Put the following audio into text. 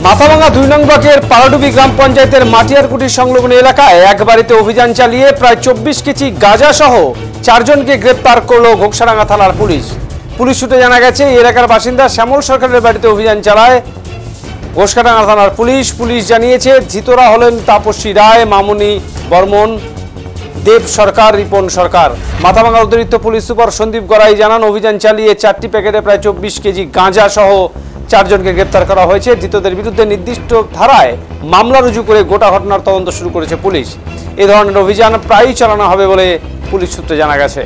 মাথাভাঙা ২ নং ব্লকের পালাডুবি গ্রাম পঞ্চায়েতের মাটিয়ারকুটি সংলগ্ন এলাকায় এক বাড়িতে অভিযান চালিয়ে প্রায় ২৪ কেজি গাঁজা সহ ৪ জনকে গ্রেপ্তার করল ঘোকসাডাঙ্গা থানার পুলিশ। পুলিশ সূত্রে জানা গেছে, এই এলাকার বাসিন্দা শ্যামল সরকারের বাড়িতে অভিযান চালায় ঘোকসাডাঙ্গা থানার পুলিশ। পুলিশ জানিয়েছে, ধৃতরা হলেন তাপসী রায়, মামুনি বর্মন, দেব সরকার, রিপন সরকার। মাথাভাঙা অতিরিক্ত পুলিশ সুপার সন্দীপ গড়াই জানান, অভিযান চালিয়ে ৪টি প্যাকেটে প্রায় ২৪ কেজি গাঁজা সহ ৪ জনকে গ্রেপ্তার করা হয়েছে। ধৃতদের বিরুদ্ধে নির্দিষ্ট ধারায় মামলা রুজু করে গোটা ঘটনার তদন্ত শুরু করেছে পুলিশ। এ ধরনের অভিযান প্রায়ই চালানো হবে বলে পুলিশ সূত্রে জানা গেছে।